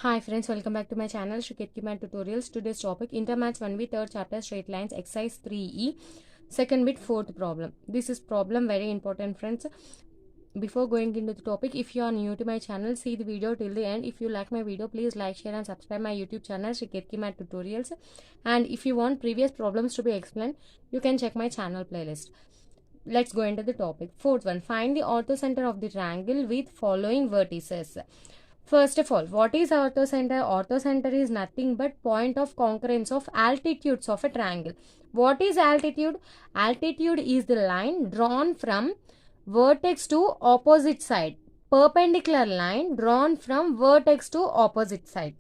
Hi friends, welcome back to my channel Shruket Math Tutorials. Today's topic Intermaths 1B 3rd chapter straight lines exercise 3E second bit 4th problem. This is problem very important friends. Before going into the topic, if you are new to my channel, see the video till the end. If you like my video, please like, share and subscribe my YouTube channel Shruket Math Tutorials. And if you want previous problems to be explained, you can check my channel playlist. Let's go into the topic. Fourth one, find the orthocenter of the triangle with following vertices. First of all, what is orthocenter? Orthocenter is nothing but point of concurrence of altitudes of a triangle. What is altitude? Altitude is the line drawn from vertex to opposite side. Perpendicular line drawn from vertex to opposite side.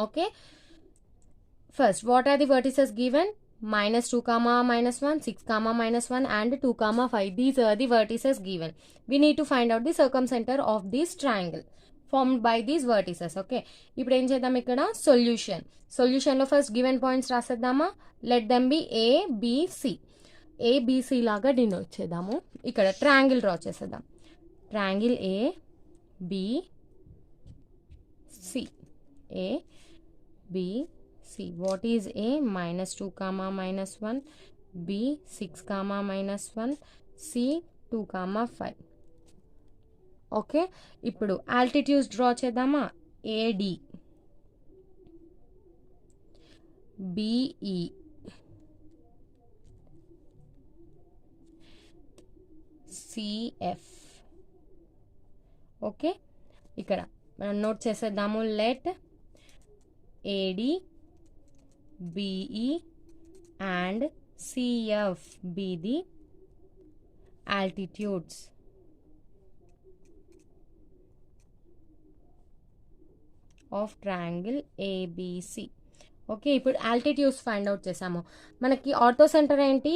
Okay. First, what are the vertices given? -2, -1, 6, -1 and 2, 5. These are the vertices given. We need to find out the circumcenter of this triangle formed by these vertices. Okay. ఇప్పుడు ఏం చేద్దాం ఇక్కడ సొల్యూషన్లో first given points రాసేద్దామా. Let them be ABC. ABC లాగా denote చేద్దాము. ఇక్కడ triangle draw చేసేద్దాం. Triangle ABC. What is A? -2, -1, B 6, -1, C 2, 5. Okay. ఇప్పుడు ఆల్టిట్యూడ్స్ డ్రా చేద్దామా. AD, BE, CF. ఓకే. ఇక్కడ మనం నోట్ చేసేద్దాము. Let AD, BE and CF be the altitudes of triangle ABC. Okay. ఇప్పుడు ఆల్టిట్యూడ్స్ ఫైండ్ అవుట్ చేసాము. మనకి ortho centre ఏంటి?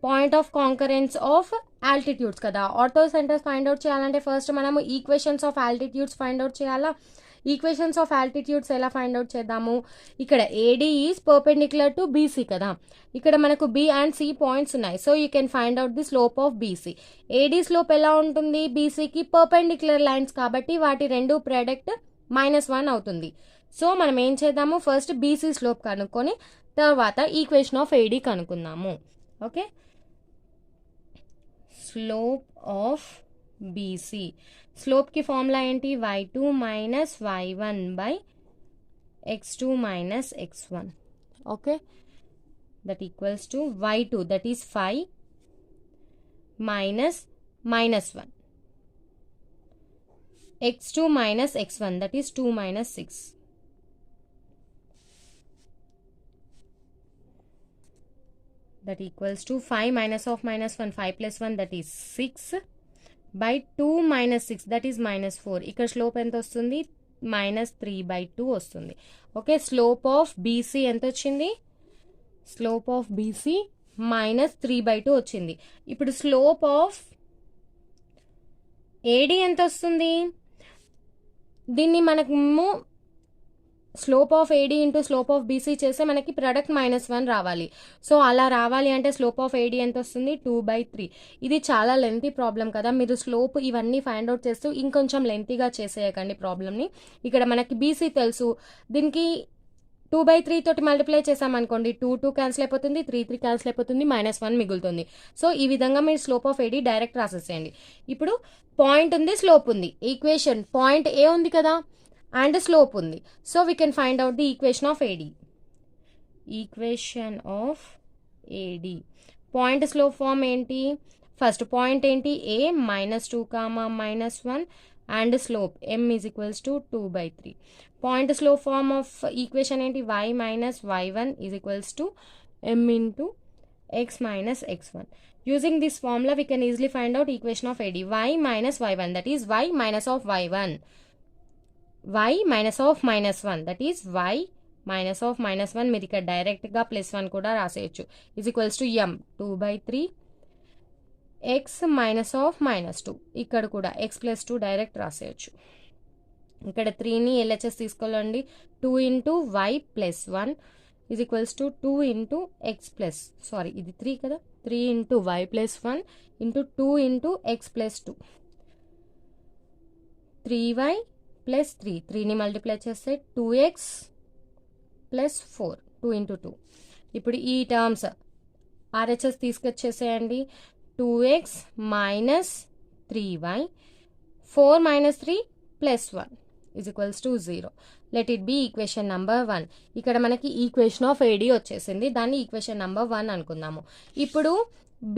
Point of concurrence of altitudes కదా. ఆర్థో సెంటర్స్ ఫైండ్ అవుట్ చేయాలంటే first మనము equations of altitudes find out చేయాలా. Equations of altitudes ఎలా find out చేద్దాము. ఇక్కడ AD is perpendicular to BC కదా. ఇక్కడ మనకు B అండ్ C పాయింట్స్ ఉన్నాయి. So you can find out the slope of BC. AD slope ఎలా ఉంటుంది? BCకి పర్పెండిక్యులర్ లైన్స్ కాబట్టి వాటి రెండు ప్రోడక్ట్ -1 అవుతుంది. సో మనం ఏం చేద్దాము, ఫస్ట్ BC స్లోప్ కనుక్కొని తర్వాత ఈక్వేషన్ ఆఫ్ AD కనుక్కుందాము. ఓకే. Slope of BC. స్లోప్కి ఫార్ములా ఏంటి? y2 - y1 by x2 - x1. Okay. That equals to y2 that is 5 -1, x2 - x1 that is 2 - 6. That equals to 5 minus of -1, 5 plus 1 that is 6 by 2 - 6 that is -4. ఇక్కడ slope ఎంత వస్తుంది? -3/2 వస్తుంది. Okay. Slope of BC ఎంత వచ్చింది? Slope of BC -3/2 వచ్చింది. ఇప్పుడు slope of AD ఎంత వస్తుంది? దీన్ని మనకు slope of AD into slope of BC చేస్తే మనకి ప్రొడక్ట్ -1 రావాలి. సో అలా రావాలి అంటే స్లోప్ ఆఫ్ AD ఎంత వస్తుంది? 2/3. ఇది చాలా లెంతీ ప్రాబ్లం కదా. మీరు స్లోప్ ఇవన్నీ ఫైండ్ అవుట్ చేస్తూ ఇంకొంచెం లెంతీగా చేసేయకండి ప్రాబ్లమ్ని. ఇక్కడ మనకి BC తెలుసు. దీనికి 2/3 తోటి మల్టిప్లై చేసామనుకోండి 2 క్యాన్సిల్ అయిపోతుంది, 3 క్యాన్సిల్ అయిపోతుంది, -1 మిగులుతుంది. సో ఈ విధంగా మీరు స్లోప్ ఆఫ్ AD డైరెక్ట్ రాసేసేయండి. ఇప్పుడు పాయింట్ ఉంది, స్లోప్ ఉంది. ఈక్వేషన్ పాయింట్ A ఉంది కదా అండ్ స్లోప్ ఉంది. So we can find out the equation of AD. Equation of AD point slope form ఏంటి? ఫస్ట్ పాయింట్ ఏంటి? A -2, -1 and slope m is equals to 2/3. Point slope form of equation ఏంటి? y - y1 is equals to m into x - x1. Using this formula we can easily find out equation of AD. y - y1 that is y minus of y1. y minus of -1 that is y minus of -1. మీరు ఇక్కడ డైరెక్ట్గా +1 కూడా రాసేయచ్చు. Is equals to m 2/3 x minus of -2. ఇక్కడ కూడా x + 2 direct రాసేయచ్చు. ఇక్కడ 3ని LHS తీసుకోవాలండి. 2 into y + 1 is equals to 2 into x plus ఇది 3 కదా. 3 into y + 1 into 2 into x + 2. 3y plus 3, 3ని మల్టిప్లై చేస్తే 2x ప్లస్ 4, 2 into 2. ఇప్పుడు ఈ టర్మ్స్ RHS తీసుకొచ్చేసేయండి. 2x minus 3y 4 minus 3 plus 1 is equals to 0. Let it be equation number 1. ఇక్కడ మనకి equation of AD వచ్చేసింది. దాన్ని ఈక్వేషన్ నెంబర్ 1 అనుకుందాము. ఇప్పుడు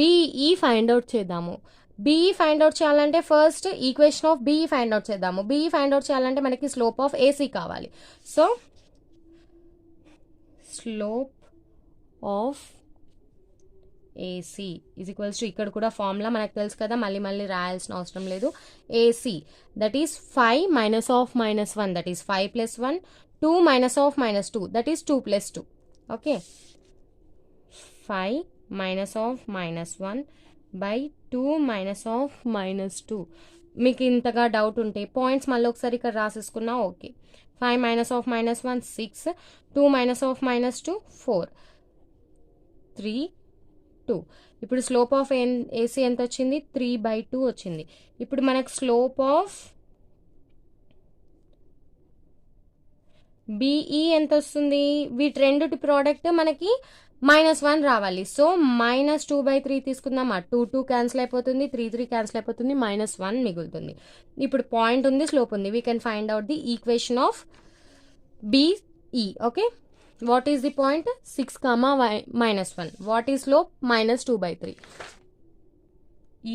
BE ఫైండ్ అవుట్ చేద్దాము. BE ఫైండ్ అవుట్ చేయాలంటే first equation of BE find out చేద్దాము. BE ఫైండ్ అవుట్ చేయాలంటే మనకి స్లోప్ ఆఫ్ AC కావాలి. So slope of AC is equals to ఇక్కడ కూడా ఫార్ములా మనకు తెలుసు కదా, మళ్ళీ రాయాల్సిన అవసరం లేదు. AC that is 5 minus of minus 1 that is 5 plus 1, 2 minus of minus 2 that is 2 plus 2. Okay, 5 minus of minus 1 by 2 minus of minus 2. మీకు ఇంతగా డౌట్ ఉంటే పాయింట్స్ మళ్ళీ ఒకసారి ఇక్కడ రాసేసుకున్నా okay. 5 minus of minus 1 6, 2 minus of minus 2 4, 3 2. ఇప్పుడు slope of AC ఎంత వచ్చింది? 3/2 వచ్చింది. ఇప్పుడు మనకు స్లోప్ ఆఫ్ BE ఎంత వస్తుంది? వీటి రెండుటి ప్రోడక్ట్ మనకి -1 రావాలి. సో -2/3 తీసుకుందాం. 2 క్యాన్సిల్ అయిపోతుంది, 3 క్యాన్సిల్ అయిపోతుంది, -1 మిగులుతుంది. ఇప్పుడు పాయింట్ ఉంది, స్లోప్ ఉంది. We can find out the equation of BE. Okay, what is the point? 6 comma y minus 1. What is slope? -2/3.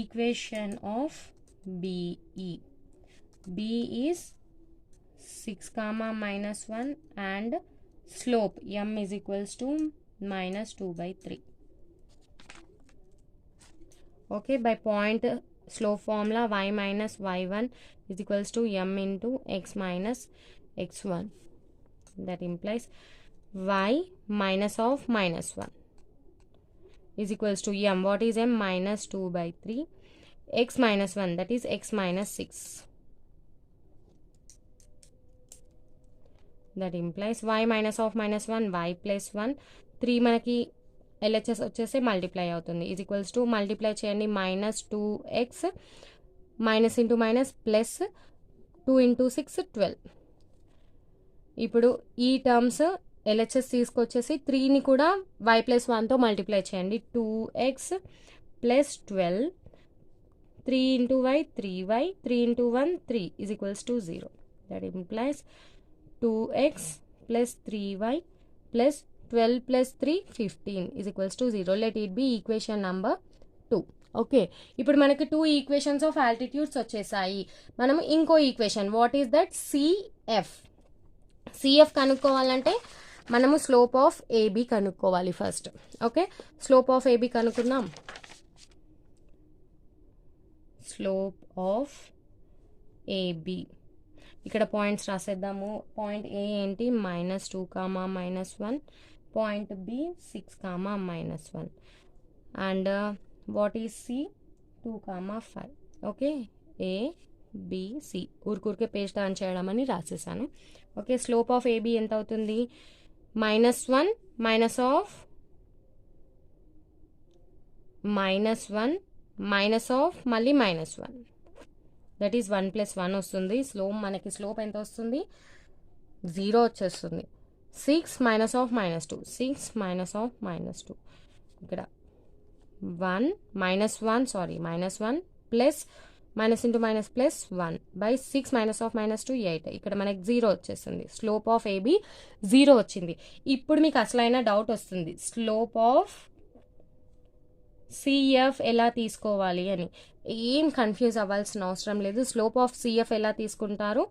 Equation of BE. B is 6 comma minus 1 and slope m is equals to -2/3. Okay, by point slope formula y minus y1 is equals to m into x minus x1. That implies y minus of minus 1 is equals to m. What is m? -2/3. X minus 1 that is x minus 6. That implies y minus of minus 1 y plus 1. 3 మనకి LHS వచ్చేసి multiply అవుతుంది. is equals to multiply చేయండి. -2x minus into minus plus 2 into 6 12. ఇప్పుడు ఈ terms LHS తీసుకొచ్చేసి 3ని కూడా y plus 1తో multiply చేయండి. 2x plus 12, 3 into y 3y, 3 into 1 3 is equals to 0. That implies 2x plus 3y plus 12 plus 3 15 is equals to 0. Let it be equation number 2. Okay, ఇప్పుడు మనకి 2 equations of altitudes వచ్చేసాయి. మనం ఇంకో equation, what is that? CF కనుక్కోవాలంటే మనము slope of AB కనుక్కోవాలి first. Okay, slope of AB కనుక్కుందాం. Slope of AB ఇక్కడ points రాసేద్దాము. Point A ఏంటి? -2 comma -1, point B 6 comma -1 and what is C? 2 comma 5. Okay, ABC ఊరికే page turn చేయడం అని రాసేసాను. Okay, slope of AB ఎంత అవుతుంది? -1 minus of మళ్ళీ -1 దట్ ఈస్ 1 + 1 వస్తుంది. మనకి స్లోప్ ఎంత వస్తుంది? 0 వచ్చేస్తుంది. 6 minus of -2, 6 minus of -2 ఇక్కడ 1 -1 plus minus into minus plus 1 by 6 minus of -2 8. ఇక్కడ మనకి 0 వచ్చేస్తుంది. స్లోప్ ఆఫ్ AB 0 వచ్చింది. ఇప్పుడు మీకు అసలైన డౌట్ వస్తుంది, స్లోప్ ఆఫ్ CF ఎలా తీసుకోవాలి అని. ఏం కన్ఫ్యూజ్ అవ్వాల్సిన అవసరం లేదు. స్లోప్ ఆఫ్ CF ఎలా తీసుకుంటారు?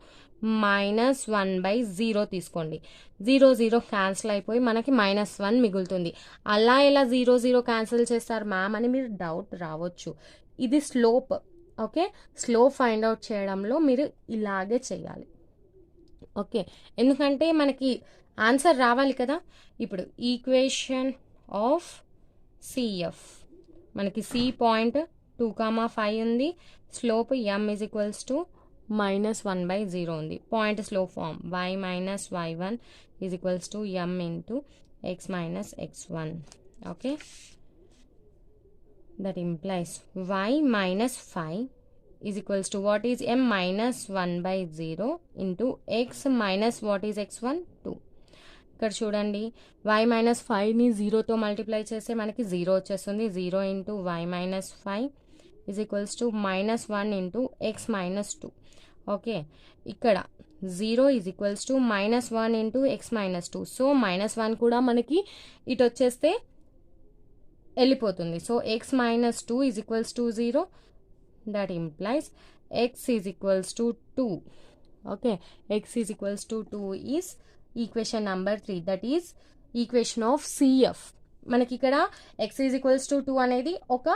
-1/0 తీసుకోండి. 0 0 క్యాన్సిల్ అయిపోయి మనకి -1 మిగులుతుంది. అలా ఎలా 0 0 క్యాన్సిల్ చేస్తారు మ్యామ్ అని మీరు డౌట్ రావచ్చు. ఇది slope. Okay, slope find out చేయడంలో మీరు ఇలాగే చేయాలి. ఓకే, ఎందుకంటే మనకి ఆన్సర్ రావాలి కదా. ఇప్పుడు ఈక్వేషన్ ఆఫ్ CF మనకి C పాయింట్ 2, 5 ఉంది. Slope m is equals to -1/0 ఉంది. Point slope form y minus y1 is equals to m into x minus x1. Okay, that implies y minus 5 is equals to what is m minus 1 by 0 into x minus what is x1 2. ఇక్కడ చూడండి y minus 5ని 0తో multiply చేస్తే మనకి 0 వచ్చేస్తుంది. 0 into y minus 5 is equals to minus 1 into x minus 2. Okay, ఇక్కడ 0 is equals to minus 1 into x minus 2. So minus 1 కూడా మనకి ఇటు వచ్చేస్తే వెళ్ళిపోతుంది. So x minus 2 is equals to 0. That implies x is equals to 2. Okay, x is equals to 2 is equation number 3. That is equation of CF. మనకి ఇక్కడ X is equals to 2 అనేది ఒక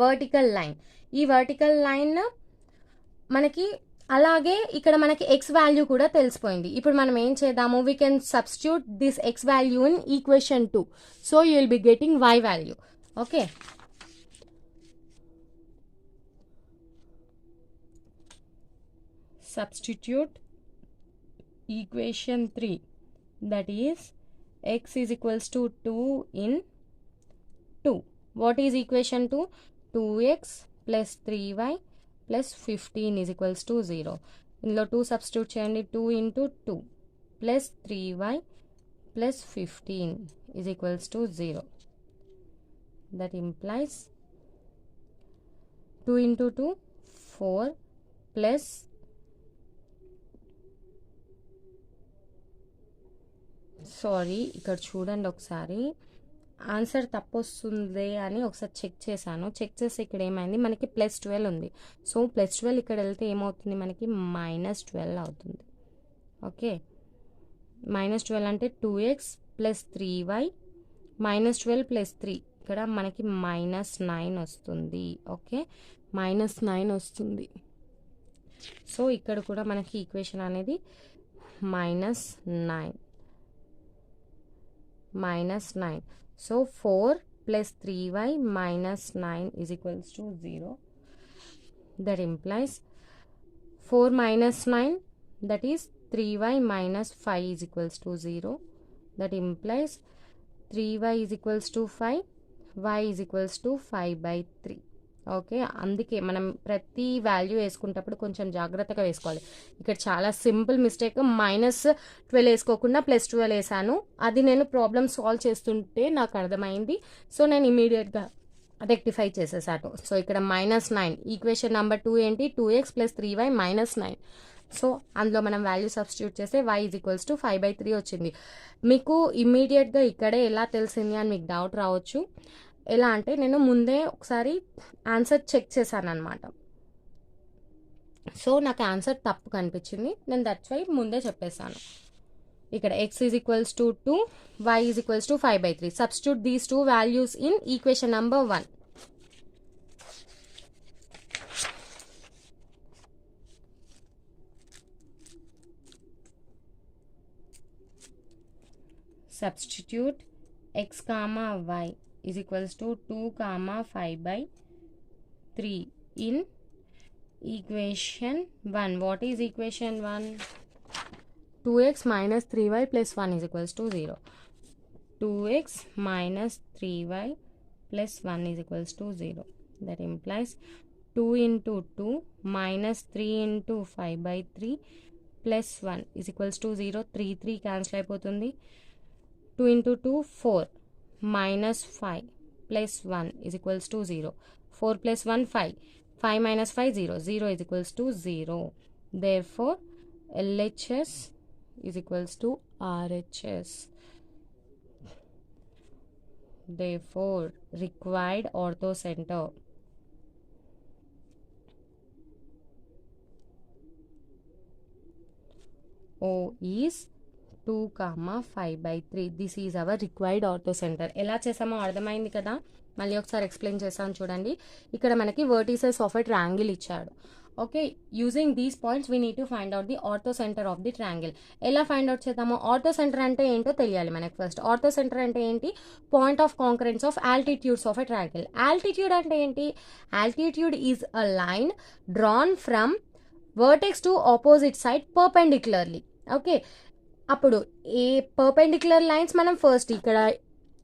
vertical line. ఈ vertical line మనకి అలాగే ఇక్కడ మనకి X value కూడా తెలిసిపోయింది. ఇప్పుడు మనం ఏం చేద్దాము, we can substitute this x value in equation 2. So you will be getting y value. Okay, substitute equation 3, that is x is equals to 2 in 2. What is equation 2? 2x plus 3y plus 15 is equals to 0. ఇందులో 2 substitute చేయండి. 2 into 2 plus 3y plus 15 is equals to 0. That implies 2 into 2 4 plus sorry ఇక్కడ చూడండి ఒకసారి answer తప్పు వస్తుంది అని ఒకసారి check చేశాను. చెక్ చేస్తే ఇక్కడ ఏమైంది, మనకి +12 ఉంది. సో +12 ఇక్కడ వెళ్తే ఏమవుతుంది, మనకి -12 అవుతుంది. ఓకే, -12 అంటే 2x plus 3y -12 plus 3 ఇక్కడ మనకి -9 వస్తుంది. ఓకే, -9 వస్తుంది. సో ఇక్కడ కూడా మనకి ఈక్వేషన్ అనేది -9. So 4 plus 3y minus 9 is equals to 0. That implies 4 minus 9, that is 3y minus 5 is equals to 0. That implies 3y is equals to 5, y is equals to 5 by 3. Okay, అందుకే మనం ప్రతి value వేసుకునేటప్పుడు కొంచెం జాగ్రత్తగా వేసుకోవాలి. ఇక్కడ చాలా సింపుల్ మిస్టేక్, -12 వేసుకోకుండా +12 వేసాను. అది నేను ప్రాబ్లమ్ సాల్వ్ చేస్తుంటే నాకు అర్థమైంది. సో నేను ఇమీడియట్గా రెక్టిఫై చేసేసాను. సో ఇక్కడ -9 ఈక్వేషన్ నెంబర్ 2 ఏంటి, 2x plus 3y -9. సో అందులో మనం వాల్యూ సబ్స్టిట్యూట్ చేస్తే y is equals to 5 by 3 వచ్చింది. మీకు ఇమీడియట్గా ఇక్కడే ఎలా తెలిసింది అని మీకు డౌట్ రావచ్చు. ఎలా అంటే నేను ముందే ఒకసారి ఆన్సర్ చెక్ చేశాను అనమాట. సో నాకు ఆన్సర్ తప్పు కనిపించింది, నేను దట్స్ వై ముందే చెప్పేశాను. ఇక్కడ x is equals to 2, y is equals to 5 by 3. Substitute these 2 values in equation number 1. Substitute x comma y is equals to 2 comma 5 by 3 in equation 1. What is equation 1? 2x minus 3y plus 1 is equals to 0. 2x minus 3y plus 1 is equals to 0. That implies 2 into 2 minus 3 into 5 by 3 plus 1 is equals to 0. 3 cancel అయిపోతుంది. 2 into 2 4 minus 5 plus 1 is equals to 0. 4 plus 1 5. 5 minus 5 0. 0 is equals to 0. Therefore LHS is equals to RHS. Therefore required orthocenter O is 2 comma 5 by 3. This is our required orthocenter. ఎలా చేసామో అర్థమైంది కదా, మళ్ళీ ఒకసారి explain చేస్తాను చూడండి. ఇక్కడ మనకి వర్టిసెస్ ఆఫ్ ఎ ట్రయాంగిల్ ఇచ్చాడు. Okay, using these points we need to find out the orthocentre of the triangle. ఎలా ఫైండ్ అవుట్ చేద్దాము, ఆర్థోసెంటర్ అంటే ఏంటో తెలియాలి మనకి ఫస్ట్. ఆర్థోసెంటర్ అంటే ఏంటి, point of concurrence of altitudes of a triangle. Altitude అంటే ఏంటి, altitude is a line drawn from vertex to opposite side perpendicularly. Okay, అప్పుడు ఏ పర్పెండిక్యులర్ లైన్స్ మనం ఫస్ట్ ఇక్కడ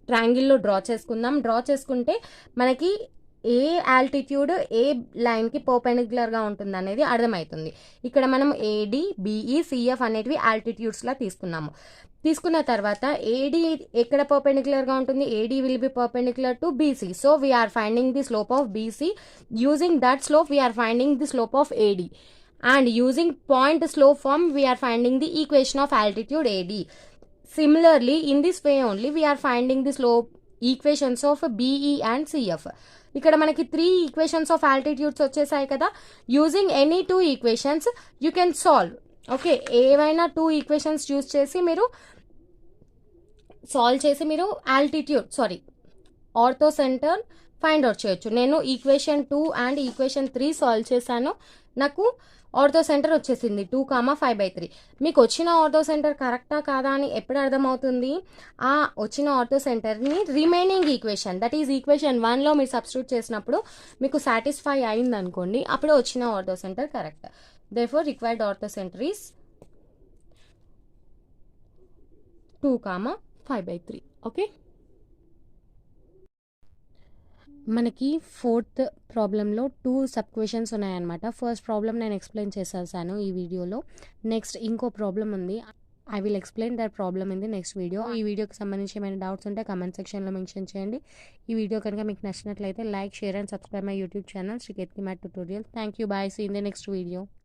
ట్రయాంగిల్లో డ్రా చేసుకుందాం. డ్రా చేసుకుంటే మనకి ఏ ఆల్టిట్యూడ్ ఏ లైన్కి పర్పెండిక్యులర్గా ఉంటుంది అనేది అర్థమవుతుంది. ఇక్కడ మనం ఏడి బిఈ సిఎఫ్ అనేటివి ఆల్టిట్యూడ్స్లా తీసుకున్న తర్వాత ఏడి ఎక్కడ పర్పెండిక్యులర్గా ఉంటుంది, AD will be perpendicular to BC. So we're finding the slope of BC. Using that slope we're finding the slope of AD. And using point slope form, we are finding the equation of altitude AD. Similarly, in this way only, we are finding the slope equations of BE and CF. ఇక్కడ మనకి 3 equations of altitudes వచ్చేసాయి కదా. Using any 2 equations you can solve. Okay, ఏవైనా 2 equations use చేసి మీరు solve చేసి మీరు ortho centre find out చేయొచ్చు. నేను ఈక్వేషన్ 2 అండ్ ఈక్వేషన్ 3 సాల్వ్ చేశాను. నాకు ఆర్థో సెంటర్ వచ్చేసింది 2,5/3. మీకు వచ్చిన ఆర్థో సెంటర్ కరెక్టా కాదా అని ఎప్పుడు అర్థమవుతుంది? ఆ వచ్చిన ఆర్థో సెంటర్ని remaining equation, that is equation 1లో మీరు సబ్స్టిట్యూట్ చేసినప్పుడు మీకు సాటిస్ఫై అయింది అనుకోండి, అప్పుడు వచ్చిన orthocentre correct. Therefore required orthocentre is 2,5/3. Okay, మనకి 4th ప్రాబ్లంలో 2 సబ్ క్వశ్చన్స్ ఉన్నాయన్నమాట. ఫస్ట్ ప్రాబ్లం నేను ఎక్స్ప్లెయిన్ చేసేసాను ఈ వీడియోలో. నెక్స్ట్ ఇంకో ప్రాబ్లం ఉంది. I will explain that problem in the next video. ఈ వీడియోకి సంబంధించి ఏమైనా డౌట్స్ ఉంటే కమెంట్ సెక్షన్లో మెన్షన్ చేయండి. ఈ వీడియో కనుక మీకు నచ్చినట్లయితే like, share and subscribe my YouTube channel శ్రీకేత్ కిమాట్ tutorial. Thank you, bye, see in the next video.